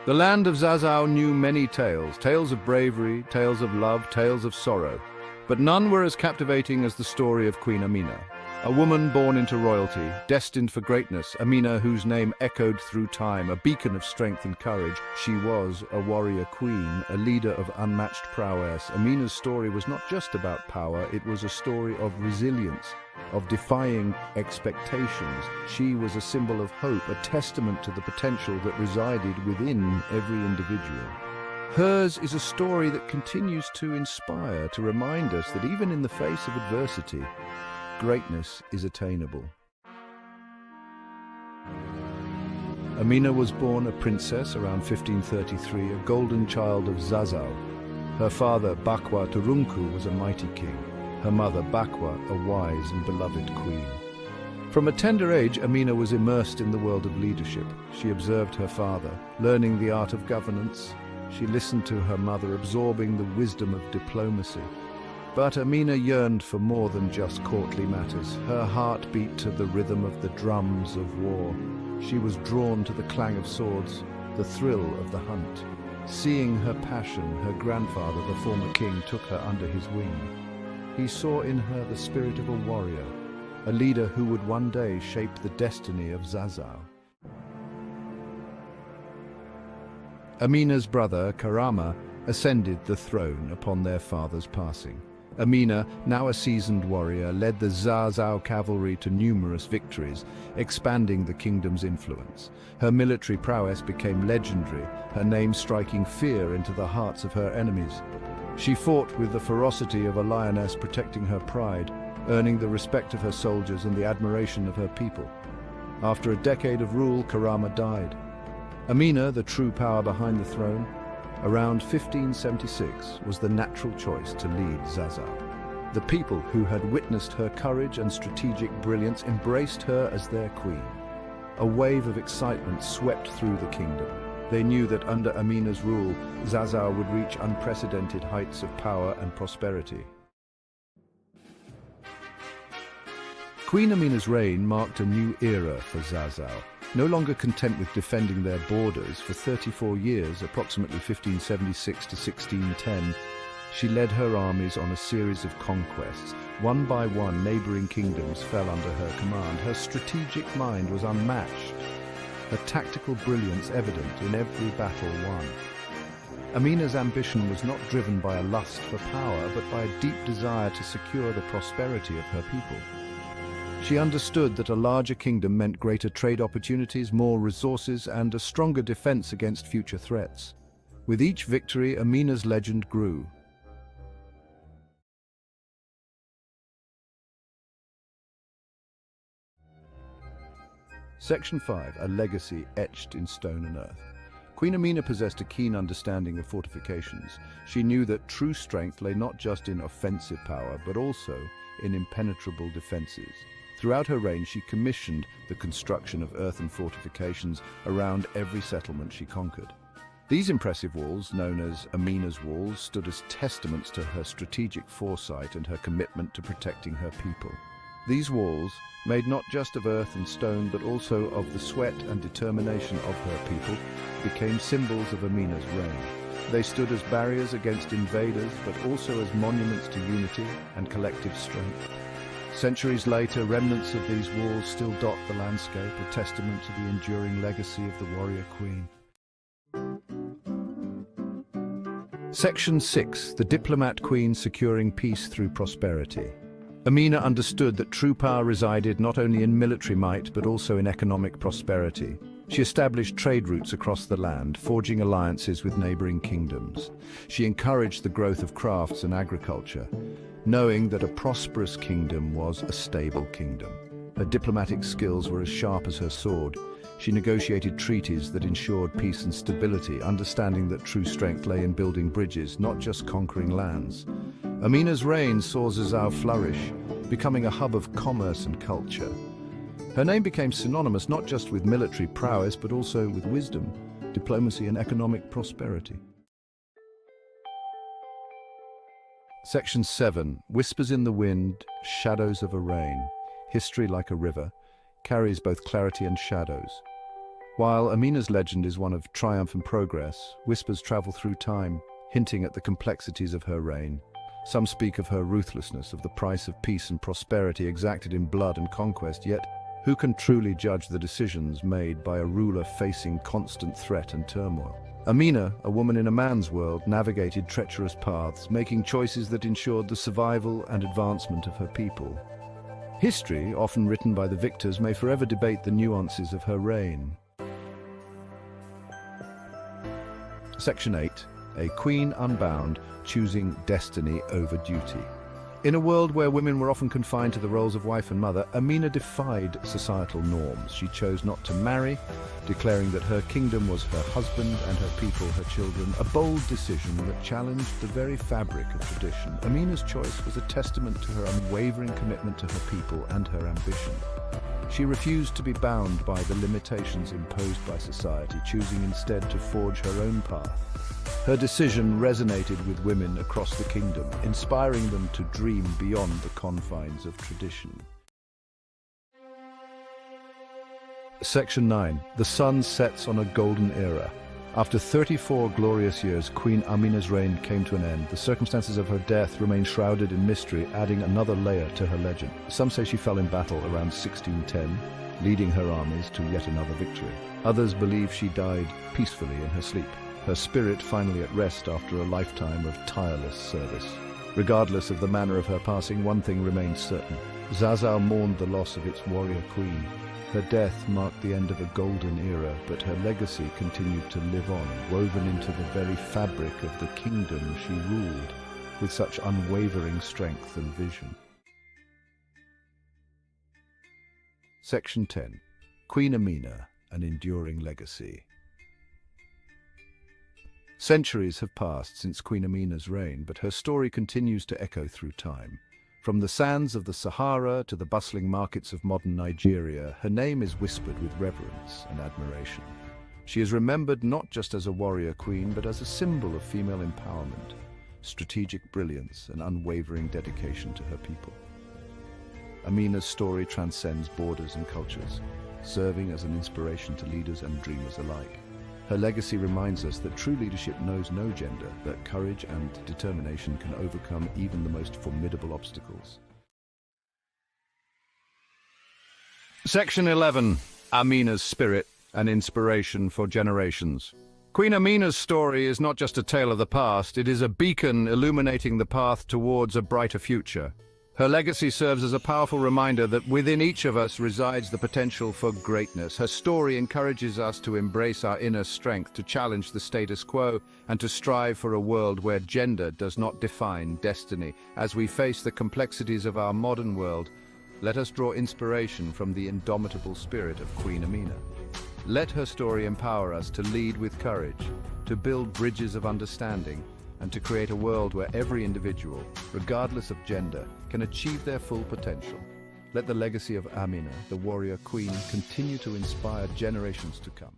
The land of Zazzau knew many tales, tales of bravery, tales of love, tales of sorrow. But none were as captivating as the story of Queen Amina. A woman born into royalty, destined for greatness, Amina, whose name echoed through time, a beacon of strength and courage. She was a warrior queen, a leader of unmatched prowess. Amina's story was not just about power, it was a story of resilience, of defying expectations. She was a symbol of hope, a testament to the potential that resided within every individual. Hers is a story that continues to inspire, to remind us that even in the face of adversity, greatness is attainable. Amina was born a princess around 1533, a golden child of Zazzau. Her father, Bakwa Turunku, was a mighty king. Her mother, Bakwa, a wise and beloved queen. From a tender age, Amina was immersed in the world of leadership. She observed her father, learning the art of governance. She listened to her mother, absorbing the wisdom of diplomacy. But Amina yearned for more than just courtly matters. Her heart beat to the rhythm of the drums of war. She was drawn to the clang of swords, the thrill of the hunt. Seeing her passion, her grandfather, the former king, took her under his wing. He saw in her the spirit of a warrior, a leader who would one day shape the destiny of Zazzau. Amina's brother, Karama, ascended the throne upon their father's passing. Amina, now a seasoned warrior, led the Zazzau cavalry to numerous victories, expanding the kingdom's influence. Her military prowess became legendary, her name striking fear into the hearts of her enemies. She fought with the ferocity of a lioness, protecting her pride, earning the respect of her soldiers and the admiration of her people. After a decade of rule, Karama died. Amina, the true power behind the throne, around 1576, was the natural choice to lead Zazzau. The people who had witnessed her courage and strategic brilliance embraced her as their queen. A wave of excitement swept through the kingdom. They knew that under Amina's rule, Zazzau would reach unprecedented heights of power and prosperity. Queen Amina's reign marked a new era for Zazzau. No longer content with defending their borders, for 34 years, approximately 1576 to 1610, she led her armies on a series of conquests. One by one, neighboring kingdoms fell under her command. Her strategic mind was unmatched, her tactical brilliance evident in every battle won. Amina's ambition was not driven by a lust for power, but by a deep desire to secure the prosperity of her people. She understood that a larger kingdom meant greater trade opportunities, more resources, and a stronger defense against future threats. With each victory, Amina's legend grew. Section 5, a legacy etched in stone and earth. Queen Amina possessed a keen understanding of fortifications. She knew that true strength lay not just in offensive power, but also in impenetrable defenses. Throughout her reign, she commissioned the construction of earthen fortifications around every settlement she conquered. These impressive walls, known as Amina's walls, stood as testaments to her strategic foresight and her commitment to protecting her people. These walls, made not just of earth and stone, but also of the sweat and determination of her people, became symbols of Amina's reign. They stood as barriers against invaders, but also as monuments to unity and collective strength. Centuries later, remnants of these walls still dot the landscape, a testament to the enduring legacy of the warrior queen. Section 6, the diplomat queen securing peace through prosperity. Amina understood that true power resided not only in military might, but also in economic prosperity. She established trade routes across the land, forging alliances with neighboring kingdoms. She encouraged the growth of crafts and agriculture, knowing that a prosperous kingdom was a stable kingdom. Her diplomatic skills were as sharp as her sword. She negotiated treaties that ensured peace and stability, understanding that true strength lay in building bridges, not just conquering lands. Amina's reign saw Zazzau flourish, becoming a hub of commerce and culture. Her name became synonymous not just with military prowess, but also with wisdom, diplomacy, and economic prosperity. Section 7, whispers in the wind, shadows of a reign. History, like a river, carries both clarity and shadows. While Amina's legend is one of triumph and progress, whispers travel through time, hinting at the complexities of her reign. Some speak of her ruthlessness, of the price of peace and prosperity exacted in blood and conquest, yet who can truly judge the decisions made by a ruler facing constant threat and turmoil? Amina, a woman in a man's world, navigated treacherous paths, making choices that ensured the survival and advancement of her people. History, often written by the victors, may forever debate the nuances of her reign. Section 8. A Queen Unbound, choosing destiny over duty. In a world where women were often confined to the roles of wife and mother, Amina defied societal norms. She chose not to marry, declaring that her kingdom was her husband and her people her children, a bold decision that challenged the very fabric of tradition. Amina's choice was a testament to her unwavering commitment to her people and her ambition. She refused to be bound by the limitations imposed by society, choosing instead to forge her own path. Her decision resonated with women across the kingdom, inspiring them to dream beyond the confines of tradition. Section 9. The sun sets on a golden era. After 34 glorious years, Queen Amina's reign came to an end. The circumstances of her death remain shrouded in mystery, adding another layer to her legend. Some say she fell in battle around 1610, leading her armies to yet another victory. Others believe she died peacefully in her sleep, her spirit finally at rest after a lifetime of tireless service. Regardless of the manner of her passing, one thing remains certain. Zazzau mourned the loss of its warrior queen. Her death marked the end of a golden era, but her legacy continued to live on, woven into the very fabric of the kingdom she ruled, with such unwavering strength and vision. Section 10. Queen Amina, an enduring legacy. Centuries have passed since Queen Amina's reign, but her story continues to echo through time. From the sands of the Sahara to the bustling markets of modern Nigeria, her name is whispered with reverence and admiration. She is remembered not just as a warrior queen, but as a symbol of female empowerment, strategic brilliance, and unwavering dedication to her people. Amina's story transcends borders and cultures, serving as an inspiration to leaders and dreamers alike. Her legacy reminds us that true leadership knows no gender, that courage and determination can overcome even the most formidable obstacles. Section 11. Amina's spirit, an inspiration for generations. Queen Amina's story is not just a tale of the past, it is a beacon illuminating the path towards a brighter future. Her legacy serves as a powerful reminder that within each of us resides the potential for greatness. Her story encourages us to embrace our inner strength, to challenge the status quo, and to strive for a world where gender does not define destiny. As we face the complexities of our modern world, let us draw inspiration from the indomitable spirit of Queen Amina. Let her story empower us to lead with courage, to build bridges of understanding, and to create a world where every individual, regardless of gender, can achieve their full potential. Let the legacy of Amina, the warrior queen, continue to inspire generations to come.